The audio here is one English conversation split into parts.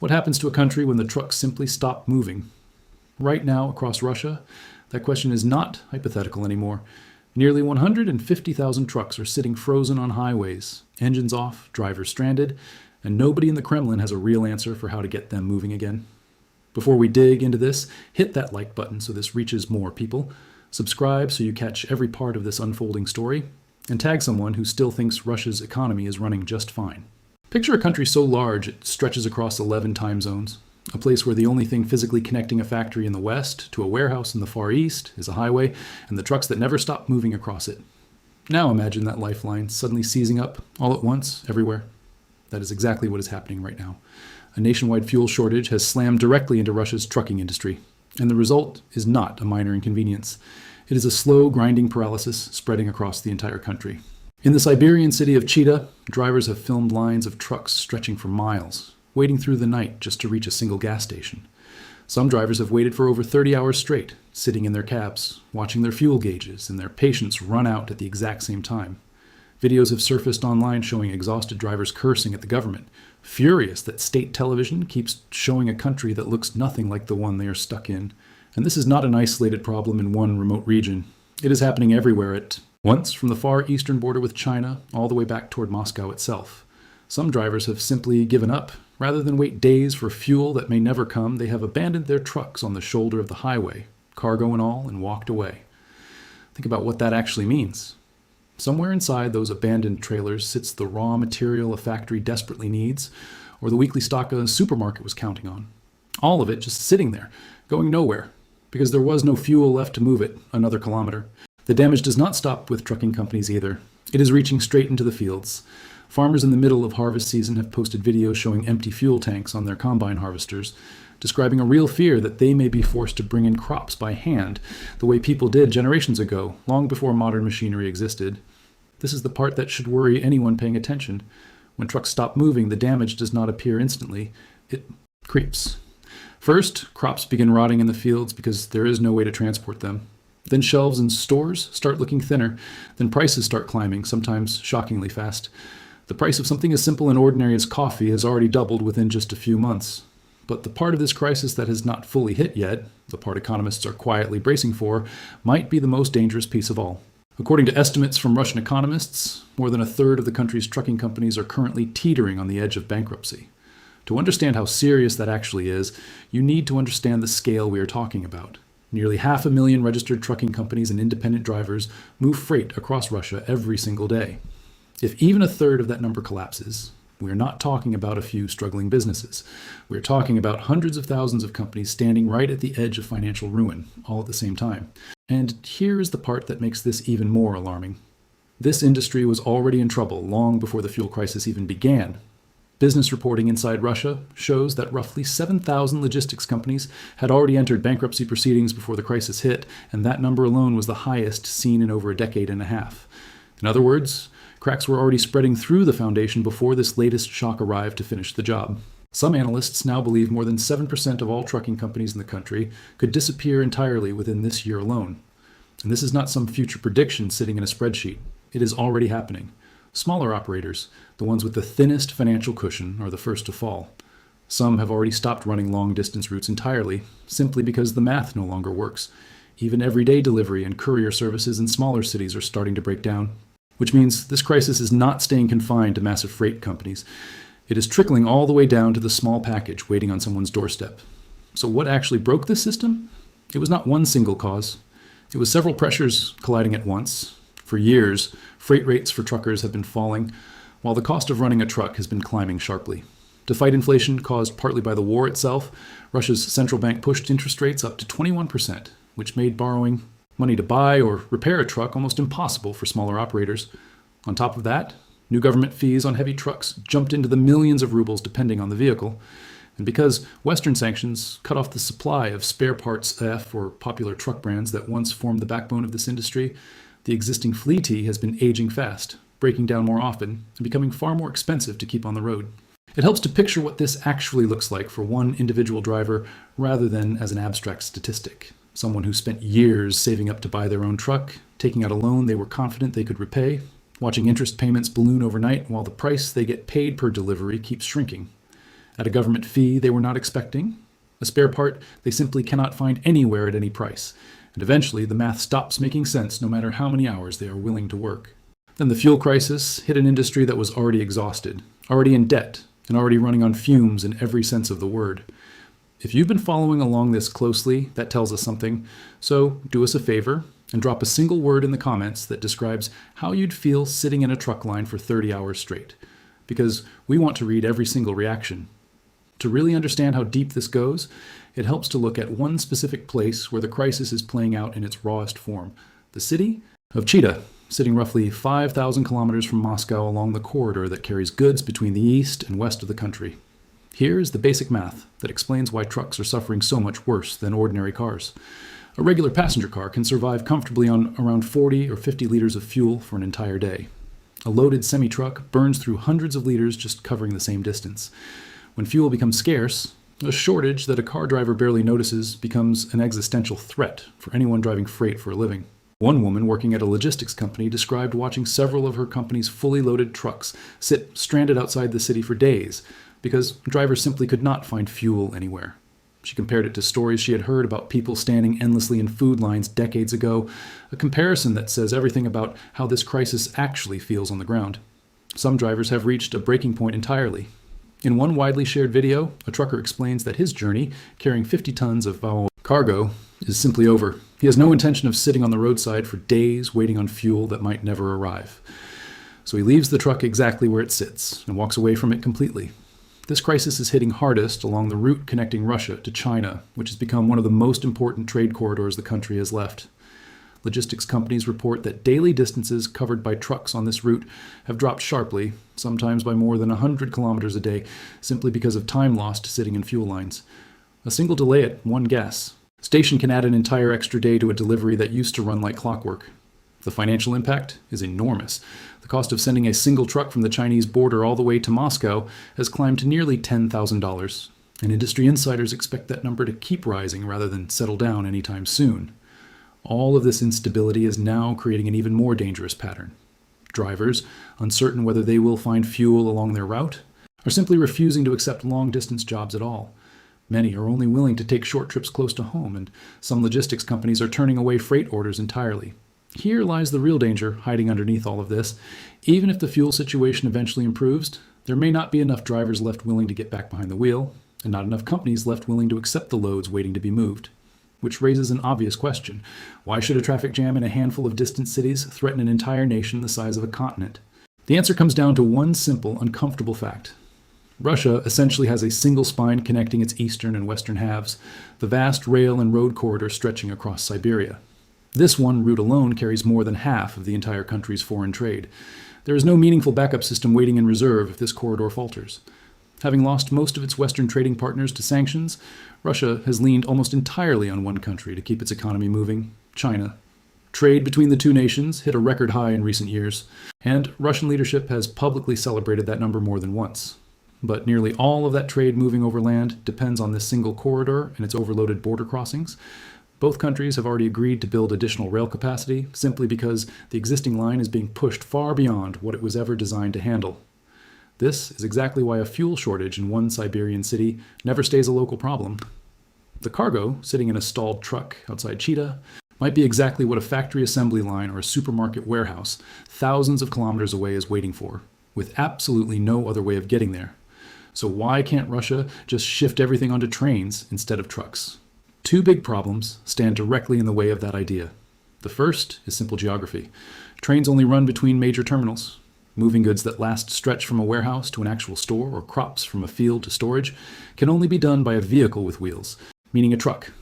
What happens to a country when the trucks simply stop moving? Right now, across Russia, that question is not hypothetical anymore. Nearly 150,000 trucks are sitting frozen on highways, engines off, drivers stranded, and nobody in the Kremlin has a real answer for how to get them moving again. Before we dig into this, hit that like button so this reaches more people, subscribe so you catch every part of this unfolding story, and tag someone who still thinks Russia's economy is running just fine. Picture a country so large it stretches across 11 time zones, a place where the only thing physically connecting a factory in the west to a warehouse in the far east is a highway and the trucks that never stop moving across it. Now imagine that lifeline suddenly seizing up all at once everywhere. That is exactly what is happening right now. A nationwide fuel shortage has slammed directly into Russia's trucking industry, and the result is not a minor inconvenience. It is a slow, grinding paralysis spreading across the entire country. In the Siberian city of Chita, drivers have filmed lines of trucks stretching for miles, waiting through the night just to reach a single gas station. Some drivers have waited for over 30 hours straight, sitting in their cabs, watching their fuel gauges and their patience run out at the exact same time. Videos have surfaced online showing exhausted drivers cursing at the government, furious that state television keeps showing a country that looks nothing like the one they are stuck in. And this is not an isolated problem in one remote region. It is happening everywhere at once, from the far eastern border with China all the way back toward Moscow itself. Some drivers have simply given up. Rather than wait days for fuel that may never come, they have abandoned their trucks on the shoulder of the highway, cargo and all, and walked away. Think about what that actually means. Somewhere inside those abandoned trailers sits the raw material a factory desperately needs, or the weekly stock a supermarket was counting on. All of it just sitting there, going nowhere, because there was no fuel left to move it another kilometer. The damage does not stop with trucking companies either. It is reaching straight into the fields. Farmers in the middle of harvest season have posted videos showing empty fuel tanks on their combine harvesters, describing a real fear that they may be forced to bring in crops by hand, the way people did generations ago, long before modern machinery existed. This is the part that should worry anyone paying attention. When trucks stop moving, the damage does not appear instantly. It creeps. First, crops begin rotting in the fields because there is no way to transport them. Then shelves in stores start looking thinner. Then prices start climbing, sometimes shockingly fast. The price of something as simple and ordinary as coffee has already doubled within just a few months. But the part of this crisis that has not fully hit yet, the part economists are quietly bracing for, might be the most dangerous piece of all. According to estimates from Russian economists, more than a third of the country's trucking companies are currently teetering on the edge of bankruptcy. To understand how serious that actually is, you need to understand the scale we are talking about. Nearly 500,000 registered trucking companies and independent drivers move freight across Russia every single day. If even a third of that number collapses, we are not talking about a few struggling businesses. We are talking about hundreds of thousands of companies standing right at the edge of financial ruin, all at the same time. And here is the part that makes this even more alarming. This industry was already in trouble long before the fuel crisis even began. Business reporting inside Russia shows that roughly 7,000 logistics companies had already entered bankruptcy proceedings before the crisis hit, and that number alone was the highest seen in over a decade and a half. In other words, cracks were already spreading through the foundation before this latest shock arrived to finish the job. Some analysts now believe more than 7% of all trucking companies in the country could disappear entirely within this year alone. And this is not some future prediction sitting in a spreadsheet. It is already happening. Smaller operators, the ones with the thinnest financial cushion, are the first to fall. Some have already stopped running long-distance routes entirely, simply because the math no longer works. Even everyday delivery and courier services in smaller cities are starting to break down. Which means this crisis is not staying confined to massive freight companies. It is trickling all the way down to the small package waiting on someone's doorstep. So what actually broke this system? It was not one single cause. It was several pressures colliding at once. For years, freight rates for truckers have been falling, while the cost of running a truck has been climbing sharply. To fight inflation caused partly by the war itself, Russia's central bank pushed interest rates up to 21%, which made borrowing money to buy or repair a truck almost impossible for smaller operators. On top of that, new government fees on heavy trucks jumped into the millions of rubles depending on the vehicle. And because Western sanctions cut off the supply of spare parts F or popular truck brands that once formed the backbone of this industry, the existing fleet has been aging fast, breaking down more often, and becoming far more expensive to keep on the road. It helps to picture what this actually looks like for one individual driver rather than as an abstract statistic. Someone who spent years saving up to buy their own truck, taking out a loan they were confident they could repay, watching interest payments balloon overnight while the price they get paid per delivery keeps shrinking. at a government fee they were not expecting, a spare part they simply cannot find anywhere at any price, and eventually the math stops making sense no matter how many hours they are willing to work. Then the fuel crisis hit an industry that was already exhausted, already in debt, and already running on fumes in every sense of the word. If you've been following along this closely, that tells us something, so do us a favor and drop a single word in the comments that describes how you'd feel sitting in a truck line for 30 hours straight, because we want to read every single reaction. To really understand how deep this goes, it helps to look at one specific place where the crisis is playing out in its rawest form, the city of Chita, sitting roughly 5,000 kilometers from Moscow along the corridor that carries goods between the east and west of the country. Here is the basic math that explains why trucks are suffering so much worse than ordinary cars. A regular passenger car can survive comfortably on around 40 or 50 liters of fuel for an entire day. A loaded semi-truck burns through hundreds of liters just covering the same distance. When fuel becomes scarce, a shortage that a car driver barely notices becomes an existential threat for anyone driving freight for a living. One woman working at a logistics company described watching several of her company's fully loaded trucks sit stranded outside the city for days because drivers simply could not find fuel anywhere. She compared it to stories she had heard about people standing endlessly in food lines decades ago, a comparison that says everything about how this crisis actually feels on the ground. Some drivers have reached a breaking point entirely. In one widely shared video, a trucker explains that his journey, carrying 50 tons of cargo, is simply over. He has no intention of sitting on the roadside for days waiting on fuel that might never arrive. So he leaves the truck exactly where it sits and walks away from it completely. This crisis is hitting hardest along the route connecting Russia to China, which has become one of the most important trade corridors the country has left. Logistics companies report that daily distances covered by trucks on this route have dropped sharply, sometimes by more than 100 kilometers a day, simply because of time lost sitting in fuel lines. A single delay at one gas station can add an entire extra day to a delivery that used to run like clockwork. The financial impact is enormous. The cost of sending a single truck from the Chinese border all the way to Moscow has climbed to nearly $10,000, and industry insiders expect that number to keep rising rather than settle down anytime soon. All of this instability is now creating an even more dangerous pattern. Drivers, uncertain whether they will find fuel along their route, are simply refusing to accept long-distance jobs at all. Many are only willing to take short trips close to home, and some logistics companies are turning away freight orders entirely. Here lies the real danger hiding underneath all of this. Even if the fuel situation eventually improves, there may not be enough drivers left willing to get back behind the wheel, and not enough companies left willing to accept the loads waiting to be moved. Which raises an obvious question. Why should a traffic jam in a handful of distant cities threaten an entire nation the size of a continent? The answer comes down to one simple, uncomfortable fact. Russia essentially has a single spine connecting its eastern and western halves, the vast rail and road corridor stretching across Siberia. This one route alone carries more than half of the entire country's foreign trade. There is no meaningful backup system waiting in reserve if this corridor falters. Having lost most of its Western trading partners to sanctions, Russia has leaned almost entirely on one country to keep its economy moving, China. Trade between the two nations hit a record high in recent years, and Russian leadership has publicly celebrated that number more than once. But nearly all of that trade moving over land depends on this single corridor and its overloaded border crossings. Both countries have already agreed to build additional rail capacity simply because the existing line is being pushed far beyond what it was ever designed to handle. This is exactly why a fuel shortage in one Siberian city never stays a local problem. The cargo, sitting in a stalled truck outside Chita, might be exactly what a factory assembly line or a supermarket warehouse thousands of kilometers away is waiting for, with absolutely no other way of getting there. So why can't Russia just shift everything onto trains instead of trucks? Two big problems stand directly in the way of that idea. The first is simple geography. Trains only run between major terminals. Moving goods that last stretch from a warehouse to an actual store or crops from a field to storage can only be done by a vehicle with wheels, meaning a truck.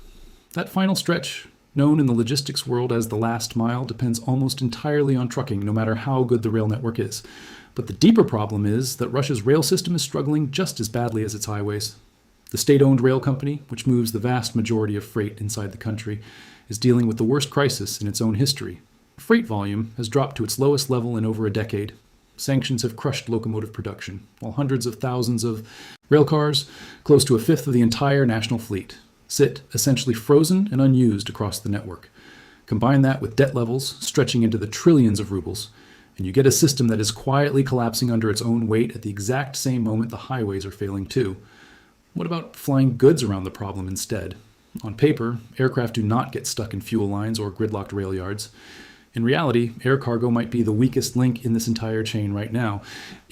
That final stretch, known in the logistics world as the last mile, depends almost entirely on trucking, no matter how good the rail network is. But the deeper problem is that Russia's rail system is struggling just as badly as its highways. The state-owned rail company, which moves the vast majority of freight inside the country, is dealing with the worst crisis in its own history. Freight volume has dropped to its lowest level in over a decade. Sanctions have crushed locomotive production, while hundreds of thousands of rail cars, close to a fifth of the entire national fleet, sit essentially frozen and unused across the network. Combine that with debt levels stretching into the trillions of rubles, and you get a system that is quietly collapsing under its own weight at the exact same moment the highways are failing too. What about flying goods around the problem instead? On paper, aircraft do not get stuck in fuel lines or gridlocked rail yards. In reality, air cargo might be the weakest link in this entire chain right now.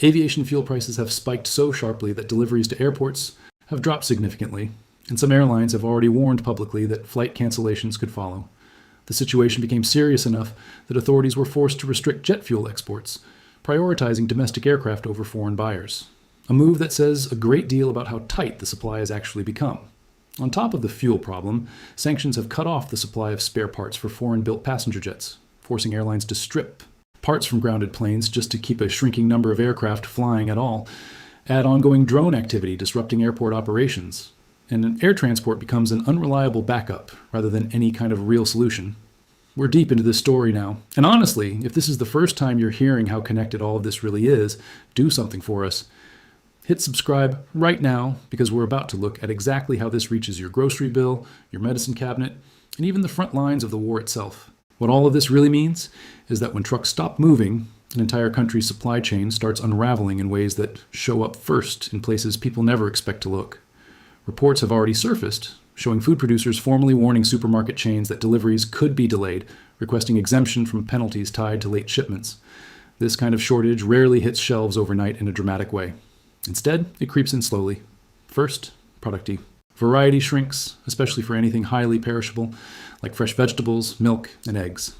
Aviation fuel prices have spiked so sharply that deliveries to airports have dropped significantly, and some airlines have already warned publicly that flight cancellations could follow. The situation became serious enough that authorities were forced to restrict jet fuel exports, prioritizing domestic aircraft over foreign buyers. A move that says a great deal about how tight the supply has actually become. On top of the fuel problem, sanctions have cut off the supply of spare parts for foreign-built passenger jets, forcing airlines to strip parts from grounded planes just to keep a shrinking number of aircraft flying at all. Add ongoing drone activity disrupting airport operations, and air transport becomes an unreliable backup rather than any kind of real solution. We're deep into this story now, and honestly, if this is the first time you're hearing how connected all of this really is, do something for us. Hit subscribe right now, because we're about to look at exactly how this reaches your grocery bill, your medicine cabinet, and even the front lines of the war itself. What all of this really means is that when trucks stop moving, an entire country's supply chain starts unraveling in ways that show up first in places people never expect to look. Reports have already surfaced, showing food producers formally warning supermarket chains that deliveries could be delayed, requesting exemption from penalties tied to late shipments. This kind of shortage rarely hits shelves overnight in a dramatic way. Instead, it creeps in slowly. First, product E. Variety shrinks, especially for anything highly perishable, like fresh vegetables, milk, and eggs.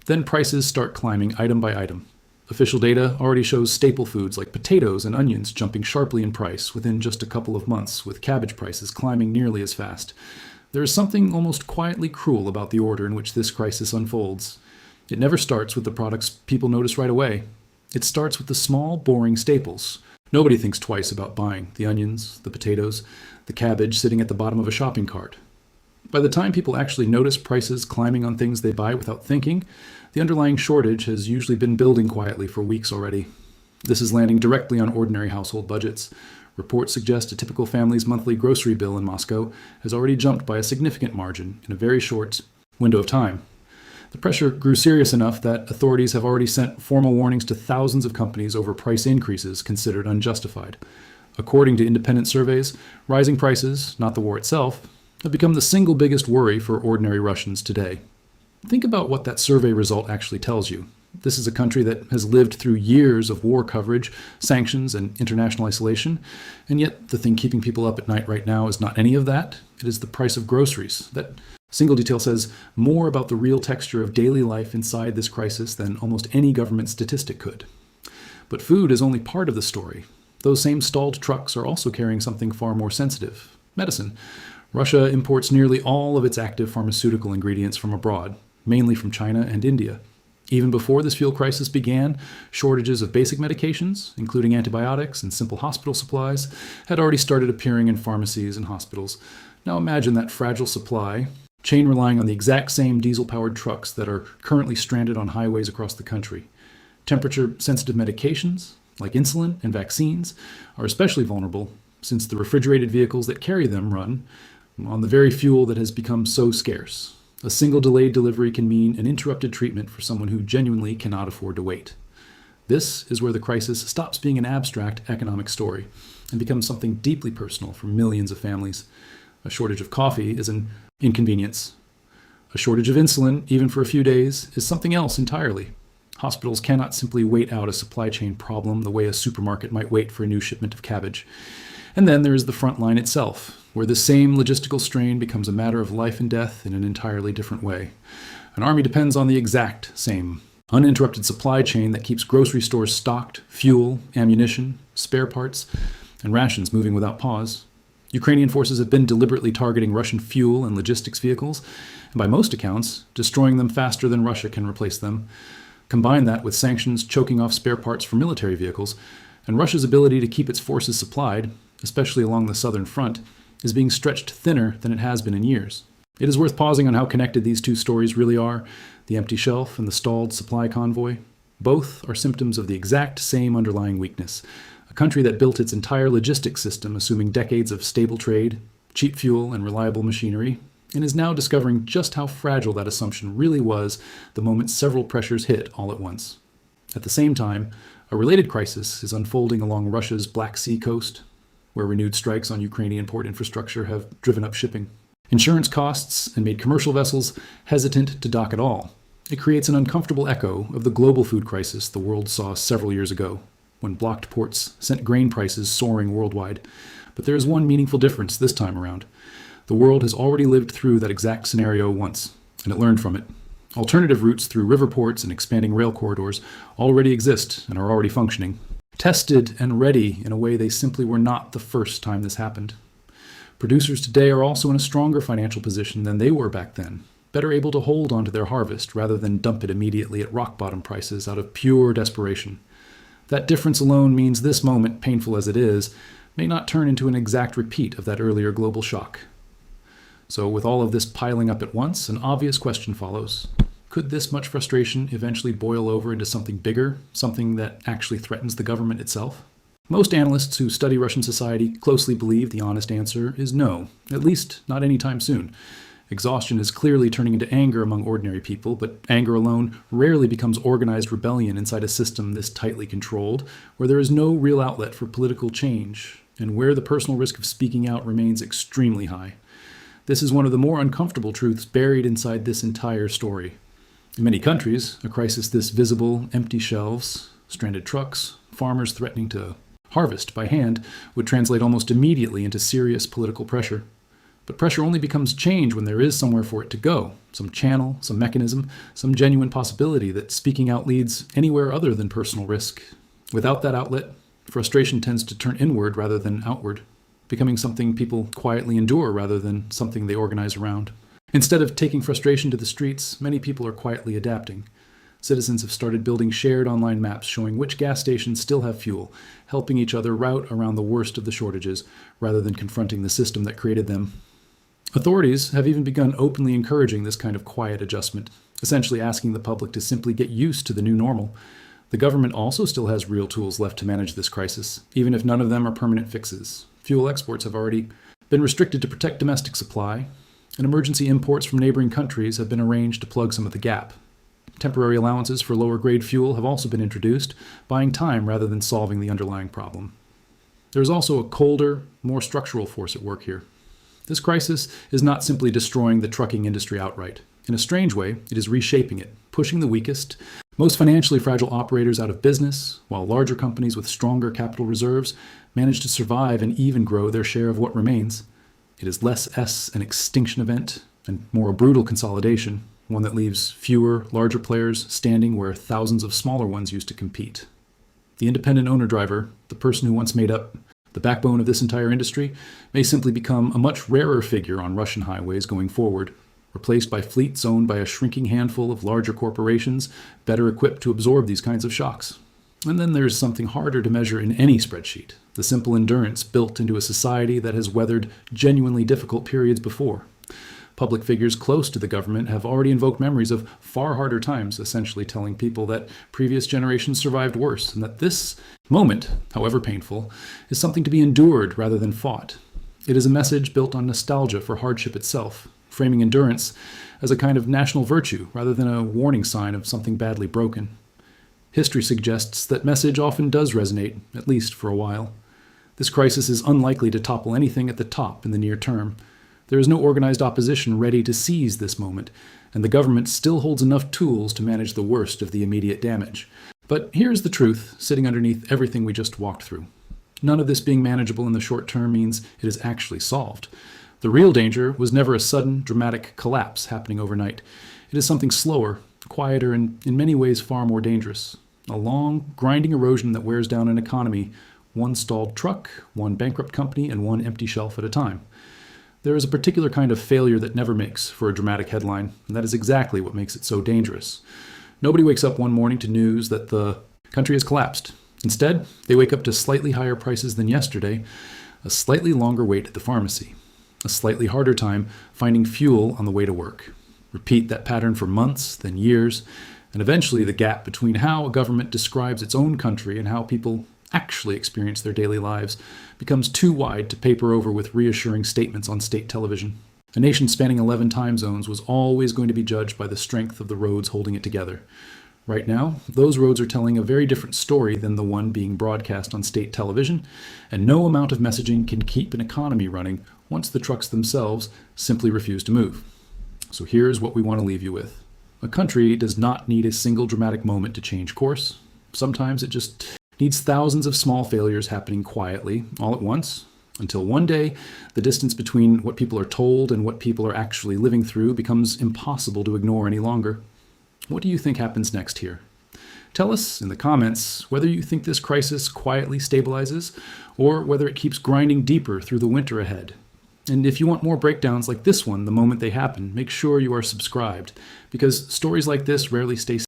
Then prices start climbing item by item. Official data already shows staple foods like potatoes and onions jumping sharply in price within just a couple of months, with cabbage prices climbing nearly as fast. There is something almost quietly cruel about the order in which this crisis unfolds. It never starts with the products people notice right away. It starts with the small, boring staples. Nobody thinks twice about buying the onions, the potatoes, the cabbage sitting at the bottom of a shopping cart. By the time people actually notice prices climbing on things they buy without thinking, the underlying shortage has usually been building quietly for weeks already. This is landing directly on ordinary household budgets. Reports suggest a typical family's monthly grocery bill in Moscow has already jumped by a significant margin in a very short window of time. The pressure grew serious enough that authorities have already sent formal warnings to thousands of companies over price increases considered unjustified. According to independent surveys, rising prices, not the war itself, have become the single biggest worry for ordinary Russians today. Think about what that survey result actually tells you. This is a country that has lived through years of war coverage, sanctions, and international isolation, and yet the thing keeping people up at night right now is not any of that. It is the price of groceries. That single detail says more about the real texture of daily life inside this crisis than almost any government statistic could. But food is only part of the story. Those same stalled trucks are also carrying something far more sensitive: medicine. Russia imports nearly all of its active pharmaceutical ingredients from abroad, mainly from China and India. Even before this fuel crisis began, shortages of basic medications, including antibiotics and simple hospital supplies, had already started appearing in pharmacies and hospitals. Now imagine that fragile supply chain relying on the exact same diesel-powered trucks that are currently stranded on highways across the country. Temperature-sensitive medications, like insulin and vaccines, are especially vulnerable since the refrigerated vehicles that carry them run on the very fuel that has become so scarce. A single delayed delivery can mean an interrupted treatment for someone who genuinely cannot afford to wait. This is where the crisis stops being an abstract economic story and becomes something deeply personal for millions of families. A shortage of coffee is an inconvenience. A shortage of insulin, even for a few days, is something else entirely. Hospitals cannot simply wait out a supply chain problem the way a supermarket might wait for a new shipment of cabbage. And then there is the front line itself, where the same logistical strain becomes a matter of life and death in an entirely different way. An army depends on the exact same uninterrupted supply chain that keeps grocery stores stocked, fuel, ammunition, spare parts, and rations moving without pause. Ukrainian forces have been deliberately targeting Russian fuel and logistics vehicles, and by most accounts, destroying them faster than Russia can replace them. Combine that with sanctions choking off spare parts for military vehicles, and Russia's ability to keep its forces supplied, especially along the southern front, is being stretched thinner than it has been in years. It is worth pausing on how connected these two stories really are: the empty shelf and the stalled supply convoy. Both are symptoms of the exact same underlying weakness. A country that built its entire logistics system assuming decades of stable trade, cheap fuel, and reliable machinery, and is now discovering just how fragile that assumption really was the moment several pressures hit all at once. At the same time, a related crisis is unfolding along Russia's Black Sea coast. where renewed strikes on Ukrainian port infrastructure have driven up shipping. Insurance costs and made commercial vessels hesitant to dock at all. It creates an uncomfortable echo of the global food crisis the world saw several years ago, when blocked ports sent grain prices soaring worldwide. But there is one meaningful difference this time around. The world has already lived through that exact scenario once, and it learned from it. Alternative routes through river ports and expanding rail corridors already exist and are already functioning, tested and ready in a way they simply were not the first time this happened. Producers today are also in a stronger financial position than they were back then, better able to hold onto their harvest rather than dump it immediately at rock-bottom prices out of pure desperation. That difference alone means this moment, painful as it is, may not turn into an exact repeat of that earlier global shock. So with all of this piling up at once, an obvious question follows. Could this much frustration eventually boil over into something bigger, something that actually threatens the government itself? Most analysts who study Russian society closely believe the honest answer is no, at least not anytime soon. Exhaustion is clearly turning into anger among ordinary people, but anger alone rarely becomes organized rebellion inside a system this tightly controlled, where there is no real outlet for political change, and where the personal risk of speaking out remains extremely high. This is one of the more uncomfortable truths buried inside this entire story. In many countries, a crisis this visible, empty shelves, stranded trucks, farmers threatening to harvest by hand would translate almost immediately into serious political pressure. But pressure only becomes change when there is somewhere for it to go, some channel, some mechanism, some genuine possibility that speaking out leads anywhere other than personal risk. Without that outlet, frustration tends to turn inward rather than outward, becoming something people quietly endure rather than something they organize around. Instead of taking frustration to the streets, many people are quietly adapting. Citizens have started building shared online maps showing which gas stations still have fuel, helping each other route around the worst of the shortages, rather than confronting the system that created them. Authorities have even begun openly encouraging this kind of quiet adjustment, essentially asking the public to simply get used to the new normal. The government also still has real tools left to manage this crisis, even if none of them are permanent fixes. Fuel exports have already been restricted to protect domestic supply, and emergency imports from neighboring countries have been arranged to plug some of the gap. Temporary allowances for lower-grade fuel have also been introduced, buying time rather than solving the underlying problem. There is also a colder, more structural force at work here. This crisis is not simply destroying the trucking industry outright. In a strange way, it is reshaping it, pushing the weakest, most financially fragile operators out of business, while larger companies with stronger capital reserves manage to survive and even grow their share of what remains. It is less an extinction event and more a brutal consolidation, one that leaves fewer, larger players standing where thousands of smaller ones used to compete. The independent owner-driver, the person who once made up the backbone of this entire industry, may simply become a much rarer figure on Russian highways going forward, replaced by fleets owned by a shrinking handful of larger corporations better equipped to absorb these kinds of shocks. And then there's something harder to measure in any spreadsheet, the simple endurance built into a society that has weathered genuinely difficult periods before. Public figures close to the government have already invoked memories of far harder times, essentially telling people that previous generations survived worse, and that this moment, however painful, is something to be endured rather than fought. It is a message built on nostalgia for hardship itself, framing endurance as a kind of national virtue rather than a warning sign of something badly broken. History suggests that message often does resonate, at least for a while. This crisis is unlikely to topple anything at the top in the near term. There is no organized opposition ready to seize this moment, and the government still holds enough tools to manage the worst of the immediate damage. But here's the truth, sitting underneath everything we just walked through. None of this being manageable in the short term means it is actually solved. The real danger was never a sudden, dramatic collapse happening overnight. It is something slower, quieter, and in many ways far more dangerous. A long, grinding erosion that wears down an economy, one stalled truck, one bankrupt company, and one empty shelf at a time. There is a particular kind of failure that never makes for a dramatic headline, and that is exactly what makes it so dangerous. Nobody wakes up one morning to news that the country has collapsed. Instead, they wake up to slightly higher prices than yesterday, a slightly longer wait at the pharmacy, a slightly harder time finding fuel on the way to work. Repeat that pattern for months, then years, and eventually the gap between how a government describes its own country and how people actually experience their daily lives becomes too wide to paper over with reassuring statements on state television. A nation spanning 11 time zones was always going to be judged by the strength of the roads holding it together. Right now, those roads are telling a very different story than the one being broadcast on state television, and no amount of messaging can keep an economy running once the trucks themselves simply refuse to move. So here's what we want to leave you with. A country does not need a single dramatic moment to change course. Sometimes it just needs thousands of small failures happening quietly, all at once, until one day the distance between what people are told and what people are actually living through becomes impossible to ignore any longer. What do you think happens next here? Tell us in the comments whether you think this crisis quietly stabilizes or whether it keeps grinding deeper through the winter ahead. And if you want more breakdowns like this one the moment they happen, make sure you are subscribed, because stories like this rarely stay